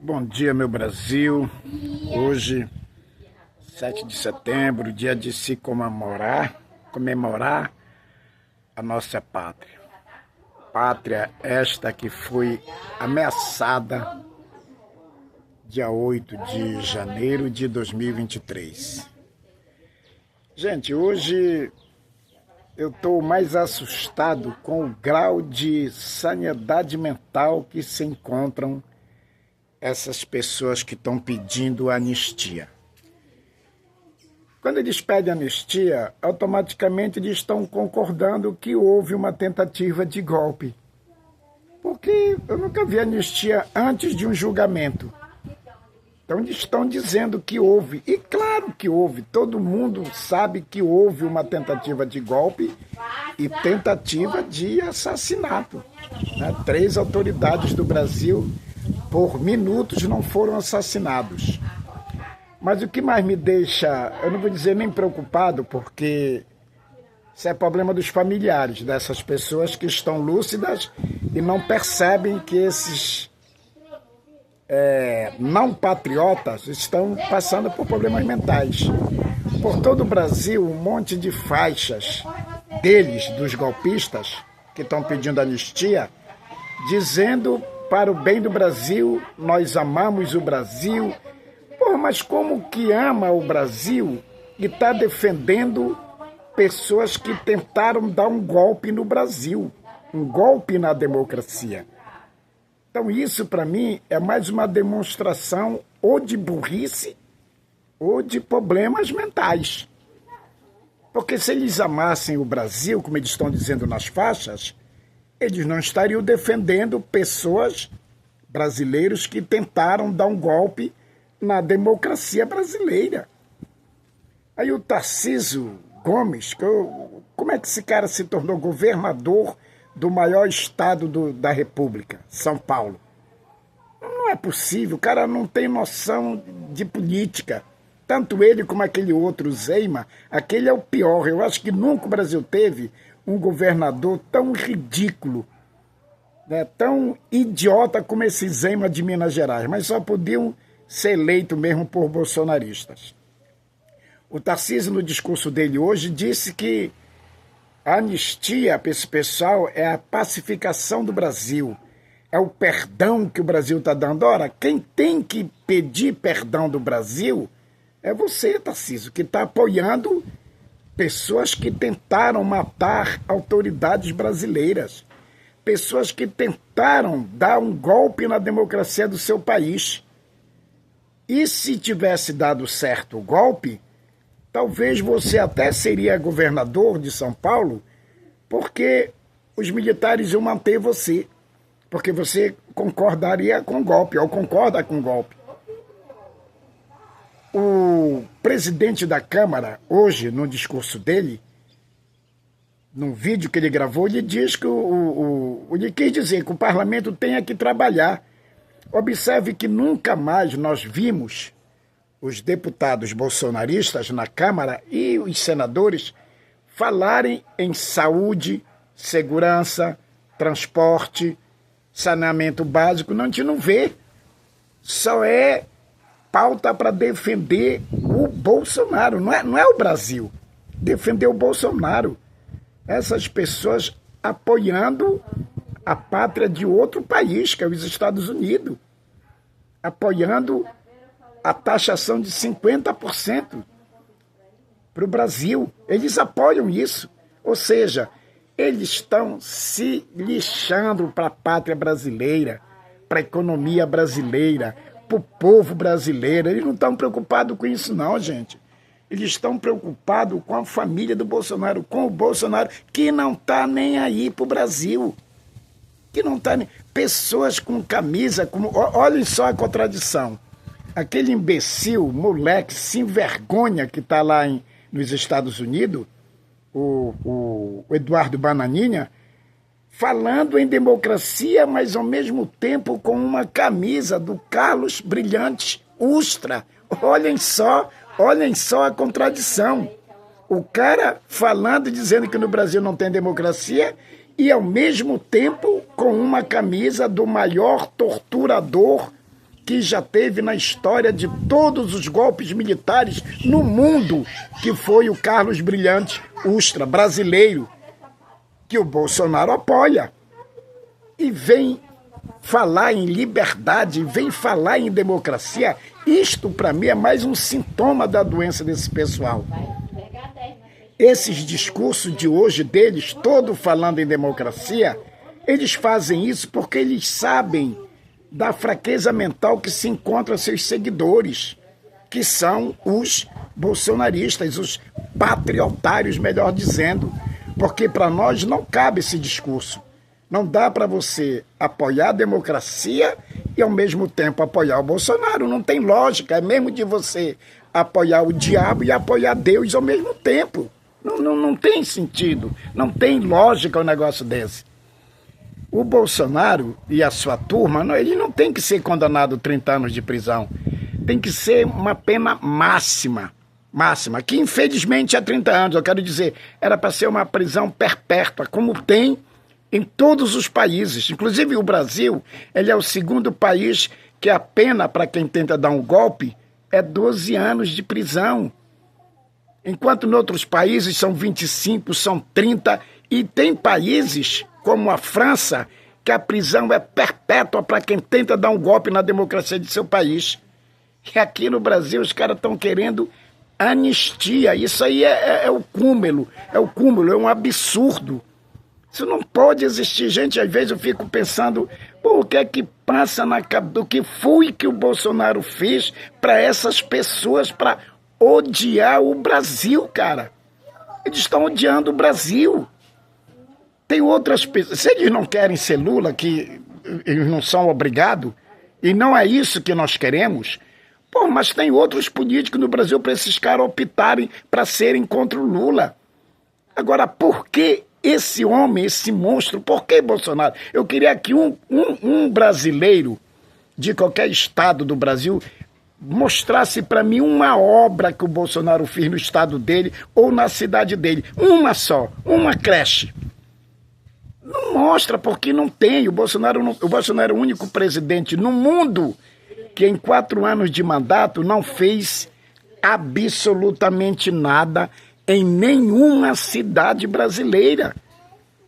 Bom dia, meu Brasil. Hoje, 7 de setembro, dia de se comemorar a nossa pátria. Pátria esta que foi ameaçada dia 8 de janeiro de 2023. Gente, hoje eu estou mais assustado com o grau de sanidade mental que se encontram essas pessoas que estão pedindo anistia. Quando eles pedem anistia, automaticamente eles estão concordando que houve uma tentativa de golpe. Porque eu nunca vi anistia antes de um julgamento. Então eles estão dizendo que houve. E claro que houve. Todo mundo sabe que houve uma tentativa de golpe e tentativa de assassinato. 3 autoridades do Brasil por minutos não foram assassinados. Mas o que mais me deixa, eu não vou dizer nem preocupado, porque isso é problema dos familiares dessas pessoas que estão lúcidas e não percebem que esses não patriotas estão passando por problemas mentais. Por todo o Brasil, um monte de faixas deles, dos golpistas, que estão pedindo anistia, dizendo: para o bem do Brasil, nós amamos o Brasil. Pô, mas como que ama o Brasil e está defendendo pessoas que tentaram dar um golpe no Brasil, um golpe na democracia? Então isso, para mim, é mais uma demonstração ou de burrice ou de problemas mentais. Porque se eles amassem o Brasil, como eles estão dizendo nas faixas, eles não estariam defendendo pessoas brasileiros que tentaram dar um golpe na democracia brasileira. Aí o Tarcísio Gomes, como é que esse cara se tornou governador do maior estado da República, São Paulo? Não é possível, o cara não tem noção de política. Tanto ele como aquele outro, Zeima, aquele é o pior. Eu acho que nunca o Brasil teve um governador tão ridículo, tão idiota como esse Zeima de Minas Gerais, mas só podiam ser eleitos mesmo por bolsonaristas. O Tarcísio, no discurso dele hoje, disse que a anistia para esse pessoal é a pacificação do Brasil, é o perdão que o Brasil está dando. Ora, quem tem que pedir perdão do Brasil é você, Tarcísio, que está apoiando pessoas que tentaram matar autoridades brasileiras, pessoas que tentaram dar um golpe na democracia do seu país. E se tivesse dado certo o golpe, talvez você até seria governador de São Paulo, porque os militares iam manter você, porque você concordaria com o golpe, ou concorda com o golpe. O presidente da Câmara, hoje, no discurso dele, num vídeo que ele gravou, ele diz que ele quis dizer que o parlamento tem que trabalhar. Observe que nunca mais nós vimos os deputados bolsonaristas na Câmara e os senadores falarem em saúde, segurança, transporte, saneamento básico. Não, a gente não vê. Só é pauta para defender o Bolsonaro, não é o Brasil. Defender o Bolsonaro. Essas pessoas apoiando a pátria de outro país, que é os Estados Unidos. Apoiando a taxação de 50% para o Brasil. Eles apoiam isso. Ou seja, eles estão se lixando para a pátria brasileira, para a economia brasileira, para o povo brasileiro. Eles não estão preocupados com isso não, gente. Eles estão preocupados com a família do Bolsonaro, com o Bolsonaro, que não está nem aí para o Brasil. Que não está nem... Pessoas com camisa... Olhem só a contradição. Aquele imbecil, moleque, sem vergonha que está lá nos Estados Unidos, o Eduardo Bananinha, falando em democracia, mas ao mesmo tempo com uma camisa do Carlos Brilhante Ustra. Olhem só a contradição. O cara falando e dizendo que no Brasil não tem democracia e ao mesmo tempo com uma camisa do maior torturador que já teve na história de todos os golpes militares no mundo, que foi o Carlos Brilhante Ustra, brasileiro, que o Bolsonaro apoia. E vem falar em liberdade, vem falar em democracia. Isto, para mim, é mais um sintoma da doença desse pessoal. Esses discursos de hoje deles, todo falando em democracia, eles fazem isso porque eles sabem da fraqueza mental que se encontra seus seguidores, que são os bolsonaristas, os patriotários, melhor dizendo, porque para nós não cabe esse discurso. Não dá para você apoiar a democracia e ao mesmo tempo apoiar o Bolsonaro. Não tem lógica, é mesmo de você apoiar o diabo e apoiar Deus ao mesmo tempo. Não tem sentido, não tem lógica um negócio desse. O Bolsonaro e a sua turma, ele não tem que ser condenado a 30 anos de prisão. Tem que ser uma pena máxima, que infelizmente é 30 anos, eu quero dizer, era para ser uma prisão perpétua, como tem em todos os países. Inclusive o Brasil, ele é o segundo país que a pena para quem tenta dar um golpe é 12 anos de prisão. Enquanto em outros países são 25, são 30, e tem países como a França, que a prisão é perpétua para quem tenta dar um golpe na democracia de seu país. E aqui no Brasil os caras estão querendo anistia. Isso aí é o cúmulo, é um absurdo. Isso não pode existir. Gente, às vezes eu fico pensando, o que é que passa na cabeça, do que foi que o Bolsonaro fez para essas pessoas, para odiar o Brasil, cara. Eles estão odiando o Brasil. Tem outras pessoas, se eles não querem ser Lula, que eles não são obrigados, e não é isso que nós queremos, mas tem outros políticos no Brasil para esses caras optarem para serem contra o Lula. Agora, por que esse homem, esse monstro, por que Bolsonaro? Eu queria que um brasileiro de qualquer estado do Brasil mostrasse para mim uma obra que o Bolsonaro fez no estado dele ou na cidade dele. Uma só, uma creche. Não mostra, porque não tem. O Bolsonaro é o único presidente no mundo que em 4 anos de mandato não fez absolutamente nada em nenhuma cidade brasileira.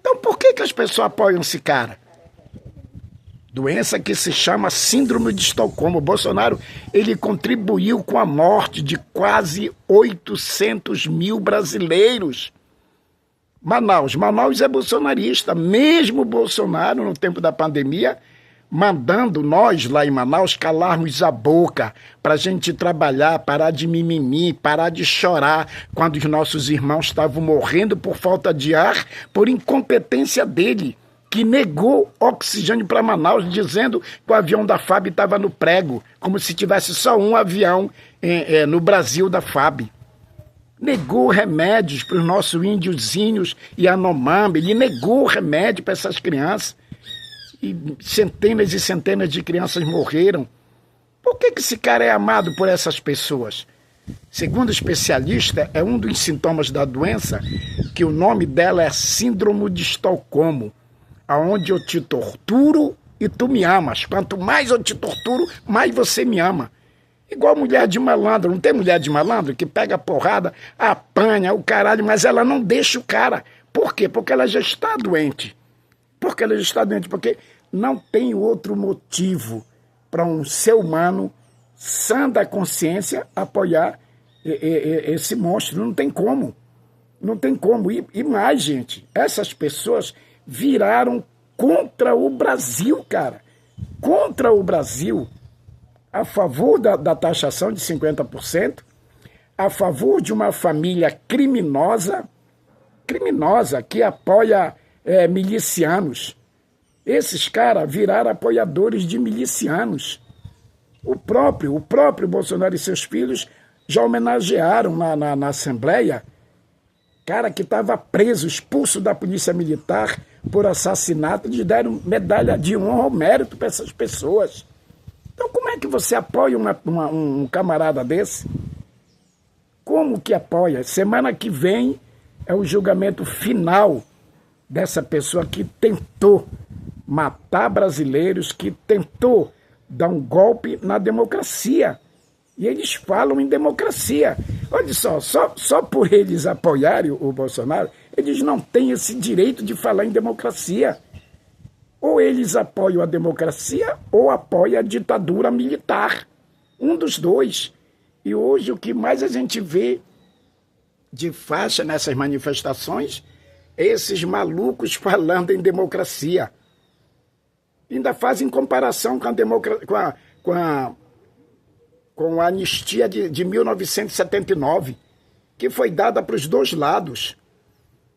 Então por que as pessoas apoiam esse cara? Doença que se chama Síndrome de Estocolmo. O Bolsonaro, ele contribuiu com a morte de quase 800 mil brasileiros. Manaus é bolsonarista. Mesmo Bolsonaro, no tempo da pandemia, mandando nós lá em Manaus calarmos a boca para a gente trabalhar, parar de mimimi, parar de chorar quando os nossos irmãos estavam morrendo por falta de ar, por incompetência dele, que negou oxigênio para Manaus, dizendo que o avião da FAB estava no prego, como se tivesse só um avião no Brasil da FAB. Negou remédios para os nossos índiozinhos e Yanomami, ele negou remédio para essas crianças. E centenas de crianças morreram. Por que esse cara é amado por essas pessoas? Segundo especialista, é um dos sintomas da doença, que o nome dela é Síndrome de Estocolmo, aonde eu te torturo e tu me amas. Quanto mais eu te torturo, mais você me ama. Igual mulher de malandro. Não tem mulher de malandro que pega porrada, apanha o caralho, mas ela não deixa o cara. Por quê? Porque ela já está doente. Porque não tem outro motivo para um ser humano sã da consciência apoiar esse monstro. Não tem como. Não tem como. E mais, gente, essas pessoas viraram contra o Brasil, cara. Contra o Brasil. A favor da taxação de 50%, a favor de uma família criminosa que apoia milicianos. Esses caras viraram apoiadores de milicianos. O próprio Bolsonaro e seus filhos já homenagearam na Assembleia cara que estava preso, expulso da Polícia Militar por assassinato. Eles deram medalha de honra ao mérito para essas pessoas. Então como é que você apoia um camarada desse? Como que apoia? Semana que vem é o julgamento final dessa pessoa que tentou matar brasileiros, que tentou dar um golpe na democracia. E eles falam em democracia. Olha só por eles apoiarem o Bolsonaro, eles não têm esse direito de falar em democracia. Ou eles apoiam a democracia ou apoiam a ditadura militar. Um dos dois. E hoje o que mais a gente vê de faixa nessas manifestações é esses malucos falando em democracia. Ainda fazem comparação com a anistia de 1979, que foi dada para os dois lados,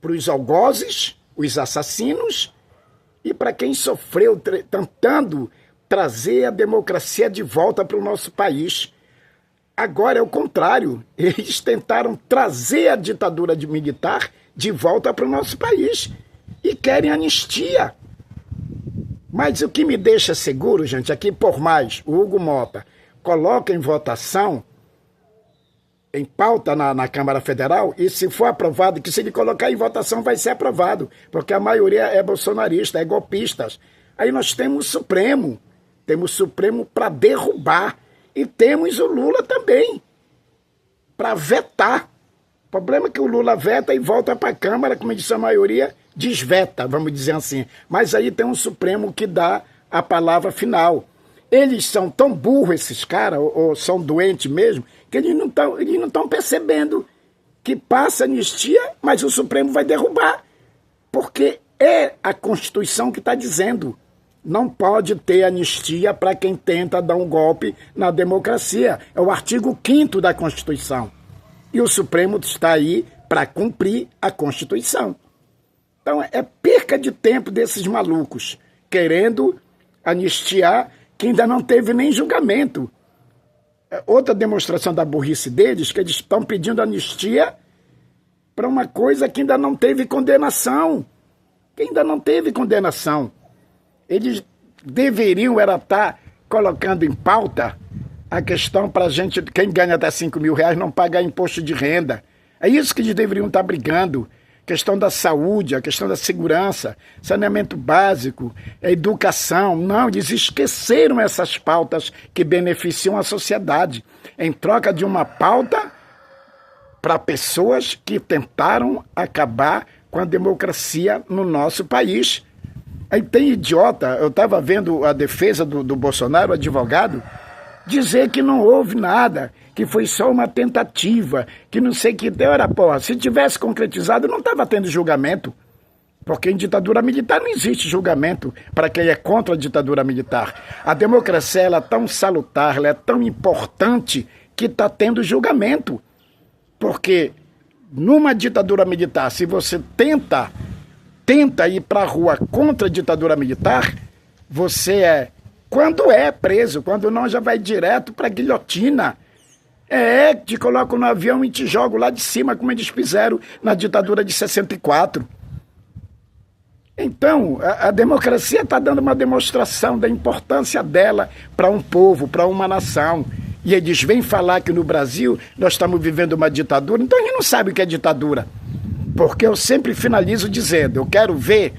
para os algozes, os assassinos, e para quem sofreu tentando trazer a democracia de volta para o nosso país. Agora é o contrário, eles tentaram trazer a ditadura militar de volta para o nosso país e querem anistia. Mas o que me deixa seguro, gente, é que por mais o Hugo Mota coloca em votação, em pauta na Câmara Federal, e se for aprovado, que se ele colocar em votação vai ser aprovado, porque a maioria é bolsonarista, é golpistas. Aí nós temos o Supremo para derrubar, e temos o Lula também, para vetar. O problema é que o Lula veta e volta para a Câmara, como disse a maioria, desveta, vamos dizer assim. Mas aí tem um Supremo que dá a palavra final. Eles são tão burros, esses caras, ou são doentes mesmo, que eles não estão percebendo que passa anistia, mas o Supremo vai derrubar. Porque é a Constituição que está dizendo. Não pode ter anistia para quem tenta dar um golpe na democracia. É o artigo 5º da Constituição. E o Supremo está aí para cumprir a Constituição. Então é perca de tempo desses malucos, querendo anistiar que ainda não teve nem julgamento. Outra demonstração da burrice deles, que eles estão pedindo anistia para uma coisa que ainda não teve condenação. Eles deveriam estar colocando em pauta a questão para a gente, quem ganha até R$5.000 não pagar imposto de renda. É isso que eles deveriam estar brigando. Questão da saúde, a questão da segurança, saneamento básico, educação. Não, eles esqueceram essas pautas que beneficiam a sociedade, em troca de uma pauta para pessoas que tentaram acabar com a democracia no nosso país. Aí tem idiota, eu estava vendo a defesa do Bolsonaro, o advogado, dizer que não houve nada, que foi só uma tentativa, que não sei o que deu. Era, porra, se tivesse concretizado, não estava tendo julgamento. Porque em ditadura militar não existe julgamento para quem é contra a ditadura militar. A democracia ela é tão salutar, ela é tão importante que está tendo julgamento. Porque numa ditadura militar, se você tenta ir para a rua contra a ditadura militar, você quando é preso, quando não já vai direto para a guilhotina. Te colocam no avião e te jogam lá de cima, como eles fizeram na ditadura de 64. Então, a democracia está dando uma demonstração da importância dela para um povo, para uma nação. E eles vêm falar que no Brasil nós estamos vivendo uma ditadura, então a gente não sabe o que é ditadura. Porque eu sempre finalizo dizendo, eu quero ver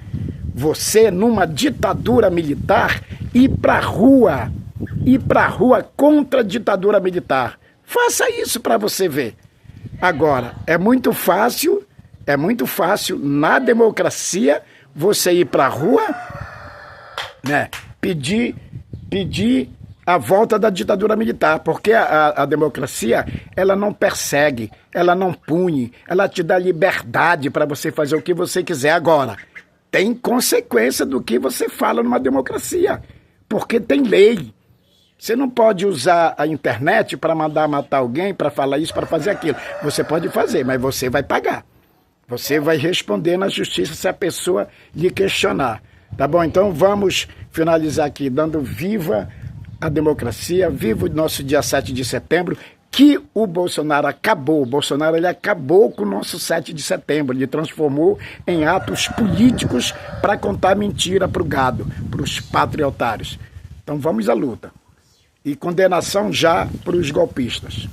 você numa ditadura militar ir para a rua contra a ditadura militar. Faça isso para você ver. Agora, é muito fácil na democracia você ir para a rua, né, pedir a volta da ditadura militar, porque a democracia, ela não persegue, ela não pune, ela te dá liberdade para você fazer o que você quiser. Agora, tem consequência do que você fala numa democracia, porque tem lei. Você não pode usar a internet para mandar matar alguém, para falar isso, para fazer aquilo. Você pode fazer, mas você vai pagar. Você vai responder na justiça se a pessoa lhe questionar. Tá bom? Então vamos finalizar aqui dando viva a democracia, viva o nosso dia 7 de setembro, que o Bolsonaro acabou. O Bolsonaro ele acabou com o nosso 7 de setembro, ele transformou em atos políticos para contar mentira para o gado, para os patriotários. Então vamos à luta. E condenação já para os golpistas.